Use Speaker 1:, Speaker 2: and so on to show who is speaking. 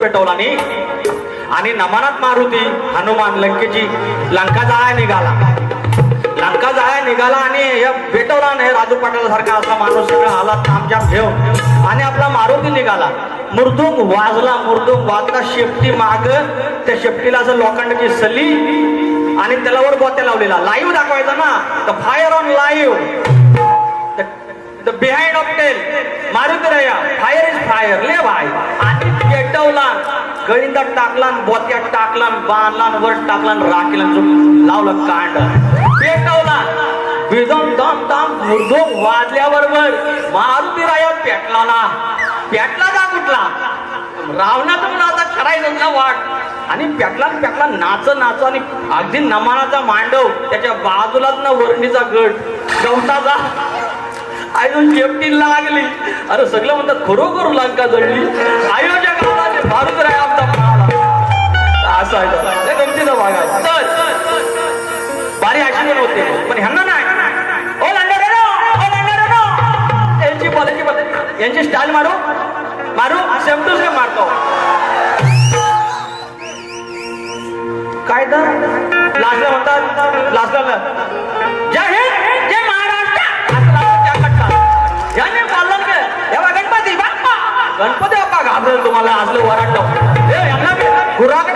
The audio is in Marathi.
Speaker 1: पेटवला नाही आणि नमनात मारुती हनुमान लंकेची लंका जाळ्या निघाला आणि या पेटवला नाही. राजू पाटील सारखा असा माणूस सगळा आला तामजाम घेऊन आणि आपला मारुती निघाला. मृदुंग वाजला शेपटी माग त्या शेपटीला असं लोखंडाची सली आणि त्याला वर गोत्या लावलेला. लाईव्ह दाखवायचा ना तर fire on live the behind of tell Maruti रया फायर इज फायर ले भाई. आणि पेटवला गळींदात टाकला बोत्यात टाकला बांधला वर टाकला राखीला लावलं कांड पेटवला. विदम दम दम मृदुंग वाजल्याबरोबर मारुती राया पेटला का कुठला रावणातून आता करायचं ना वाट आणि पेटला नाच आणि अगदी नमानाचा मांडव त्याच्या बाजूलाच ना वरणीचा गट गवताचा अजून शेपटी लागली. अरे सगळं म्हणतात खरोखर लंका जळली. आयोजकाला मारुती राया आमचा म्हणाला असं आहे गमतीचा भाग आहे. तर बारी आठवण होते पण ह्यांना नाही. ओ यांची बोलायची यांची स्टाईल मारू सेम टू सेम मारतो. काय तर लास्टला म्हणतात लास्टला जय हिंद जय महाराष्ट्र याने पालन के एवढा गणपती बाप्पा घाबरेल तुम्हाला असलं वराट यांना